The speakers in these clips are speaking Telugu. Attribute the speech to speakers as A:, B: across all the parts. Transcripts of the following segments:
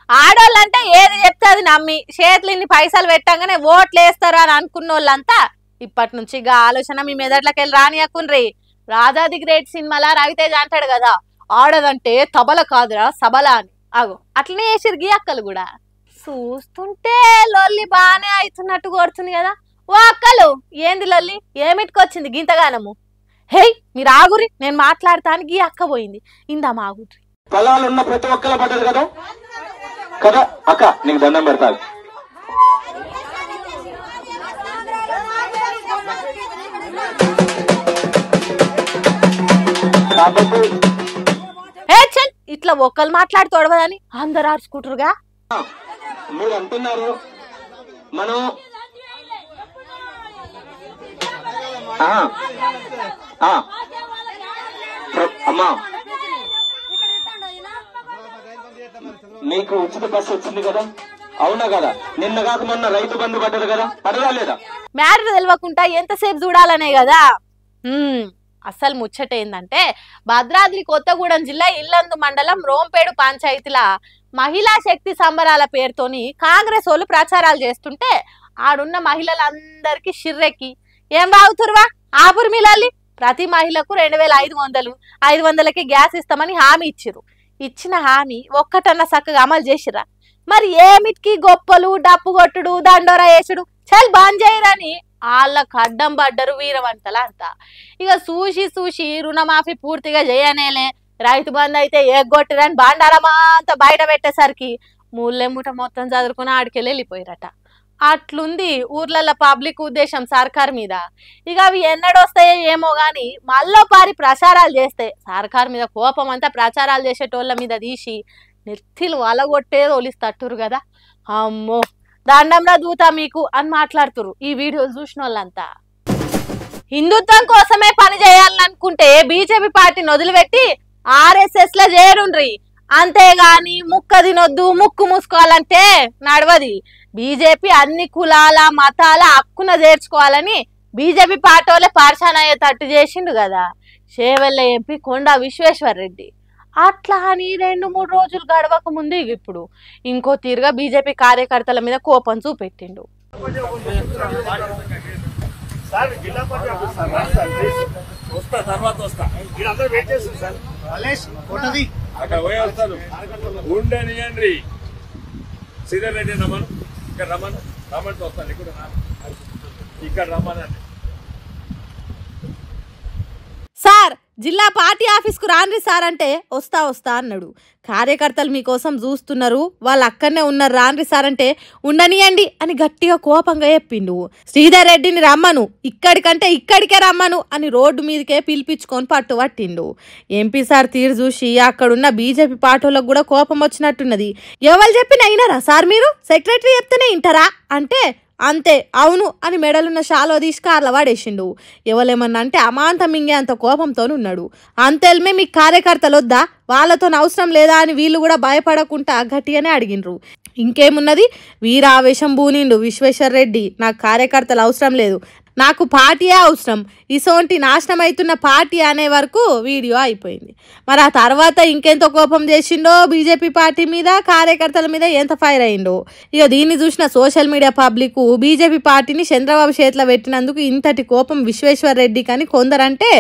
A: ఆడోళ్ళంటే ఏది చెప్తే అది నమ్మి చేతులు ఇన్ని పైసలు పెట్టంగానే ఓట్లు వేస్తారు అని అనుకున్న వాళ్ళంతా ఇప్పటి నుంచి ఇక ఆలోచన మీ మెదట్లకి వెళ్ళి రానియకుండ్రి. రాజాది గ్రేట్ సినిమాలా రవితేజ అంటాడు కదా, ఆడదంటే తబల కాదురా సబల అని. అగో అట్లనే వేసిరు గీ అక్కలు కూడా. చూస్తుంటే లొల్లి బాగానే అవుతున్నట్టు కొడుతుంది కదా. ఓ అక్కలు ఏంది లొల్లి, ఏమిటికొచ్చింది గింతగానము? హే మీరు ఆగురి, నేను మాట్లాడతానికి గీ అక్క పోయింది. ఇందాం ఆగురి.
B: పొలాలున్న ప్రతి ఒక్కరు పడ్డది కదా కదా అక్క, నీకు దండం పెడతాను.
A: ఇట్లా ఒక్కరు మాట్లాడుతోడవదని అందరు ఆడుచుకుంటారుగా.
B: మీరు అంటున్నారు మనం అమ్మా మీకు ఉచిత బస్సు వచ్చింది కదా, అవునా కదా? నిన్న కాక మొన్న రైతు బంధు పడ్డది కదా, పడదా లేదా?
A: మ్యాటర్ తెలియకుండా ఎంతసేపు చూడాలనే కదా. అసలు ముచ్చట ఏందంటే భద్రాద్రి కొత్తగూడెం జిల్లా ఇల్లందు మండలం రోంపేడు పంచాయతీల మహిళా శక్తి సంబరాల పేరుతోని కాంగ్రెస్ వాళ్ళు ప్రచారాలు చేస్తుంటే ఆడున్న మహిళలందరికీ షిర్రెక్కి ఏం బాగుతురువా ఆపురు మిలాలి, ప్రతి మహిళకు 2500 500కి గ్యాస్ ఇస్తామని హామీ ఇచ్చిరు. ఇచ్చిన హామీ ఒక్కటన్నా చక్కగా అమలు చేసిరా? మరి ఏమిటికి గొప్పలు డప్పు కొట్టుడు దండోరా వేసుడు చల్ బాన్ చేయరని వాళ్ళకు అడ్డం పడ్డరు వీరవంతల అంతా. ఇక చూసి రుణమాఫీ పూర్తిగా చేయనేలే, రైతు బంధు అయితే ఎగ్గొట్టిరని బాండారమా అంత బయట పెట్టేసరికి మూలెమ్ముట మొత్తం చదువుకుని ఆడికెళ్ళి వెళ్ళిపోయారట. అట్లుంది ఊర్లలో పబ్లిక్ ఉద్దేశం సర్కార్ మీద. ఇక అవి ఎన్నడొస్తాయో ఏమో గాని మళ్ళీ పారి ప్రచారాలు చేస్తే సర్కార్ మీద కోపం అంతా ప్రచారాలు చేసేటోళ్ళ మీద తీసి నెత్తిలు వలగొట్టేది ఒలిస్తట్టురు కదా. అమ్మో దండంలో దూతా మీకు అని మాట్లాడుతురు ఈ వీడియోలు చూసిన వాళ్ళంతా. హిందుత్వం కోసమే పని చేయాలనుకుంటే బీజేపీ పార్టీని వదిలిపెట్టి ఆర్ఎస్ఎస్ లో చేరుండ్రి, అంతేగాని ముక్క తినొద్దు ముక్కు మూసుకోవాలంటే నడవది. బీజేపీ అన్ని కులాల మతాల హక్కున చేర్చుకోవాలని బీజేపీ పార్టీ వాళ్ళే పరిశాన్ అయ్యేటట్టు చేసిండు కదా చేవెళ్ళ ఎంపీ కొండా విశ్వేశ్వర్ రెడ్డి. అట్లా అని 2-3 రోజులు గడవక ముందు ఇప్పుడు ఇంకో తీరుగా బీజేపీ కార్యకర్తల మీద కోపం చూపెట్టిండు. సార్ జిల్లా పార్టీ ఆఫీస్కు రాన్రి సార్ అంటే వస్తా అన్నాడు. కార్యకర్తలు మీకోసం చూస్తున్నారు, వాళ్ళు అక్కడనే ఉన్నారు రాన్రి సార్ అంటే ఉండనియండి అని గట్టిగా కోపంగా చెప్పిండు. శ్రీధర్ రెడ్డిని రమ్మను, ఇక్కడికంటే ఇక్కడికే రమ్మను అని రోడ్డు మీదకే పిలిపించుకొని పట్టుబట్టిండు. ఎంపీ సార్ తీరు చూసి అక్కడున్న బీజేపీ పార్టీలకు కూడా కోపం వచ్చినట్టున్నది. ఎవరు చెప్పిన అయినారా సార్ మీరు, సెక్రటరీ చెప్తేనే వింటారా అంటే అంతే అవును అని మెడలున్న షాలో తీసి కార్ల వాడేసిండు. ఎవలేమన్నా అంటే అమాంతం మింగే అంత కోపంతో ఉన్నాడు. అంతేల్మే మీ కార్యకర్తలు వద్దా, వాళ్ళతో అవసరం లేదా అని వీళ్ళు కూడా భయపడకుండా గట్టిగానే అడిగినరు. ఇంకేమున్నది వీరావేశం బూనిండు విశ్వేశ్వర్ రెడ్డి, నాకు కార్యకర్తలు అవసరం లేదు, నాకు పార్టీయే అవసరం, ఇసోంటి నాశనం అవుతున్న పార్టీ అనే వరకు వీడియో అయిపోయింది. మరి ఆ తర్వాత ఇంకెంత కోపం చేసిండో బీజేపీ పార్టీ మీద కార్యకర్తల మీద ఎంత ఫైర్ అయిండో. ఇక దీన్ని చూసిన సోషల్ మీడియా పబ్లిక్ బీజేపీ పార్టీని చంద్రబాబు చేతిలో పెట్టినందుకు ఇంతటి కోపం విశ్వేశ్వర్ రెడ్డికి అని కొందరంటే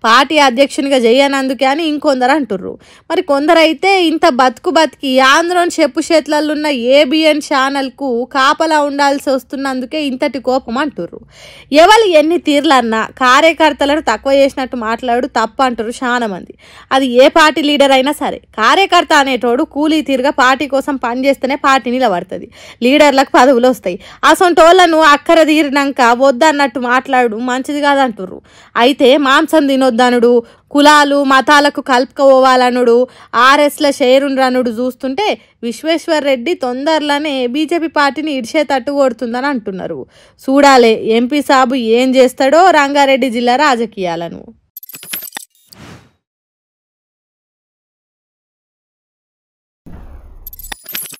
A: పార్టీ అధ్యక్షునిగా చేయనందుకే అని ఇంకొందరు అంటుర్రు. మరి కొందరైతే ఇంత బతికి ఆంధ్రోని చెప్పు చేతులలో ఉన్న ఏబిఎన్ ఛానల్కు కాపలా ఉండాల్సి వస్తున్నందుకే ఇంతటి కోపం అంటుర్రు. ఎవరు ఎన్ని తీర్లన్నా కార్యకర్తలను తక్కువ చేసినట్టు మాట్లాడు తప్పు అంటారు చాలా మంది. అది ఏ పార్టీ లీడర్ అయినా సరే, కార్యకర్త అనేటోడు కూలీ తీరుగా పార్టీ కోసం పనిచేస్తేనే పార్టీ నిలబడుతుంది, లీడర్లకు పదవులు వస్తాయి. అసొంటోళ్లను అక్కర తీరినాక వద్దన్నట్టు మాట్లాడు మంచిది కాదంటుర్రు. అయితే మాంసం తినొద్దనుడు, కులాలు మతాలకు కలుపుకోవాలనుడు, ఆర్ఎస్ల షేరుండ్రనుడు చూస్తుంటే విశ్వేశ్వర్ రెడ్డి తొందరలోనే బీజేపీ పార్టీని ఇడిచేటట్టు కొడుతుందని అంటున్నారు. చూడాలే ఎంపీ సాబు ఏం చేస్తాడో రంగారెడ్డి జిల్లా రాజకీయాలను.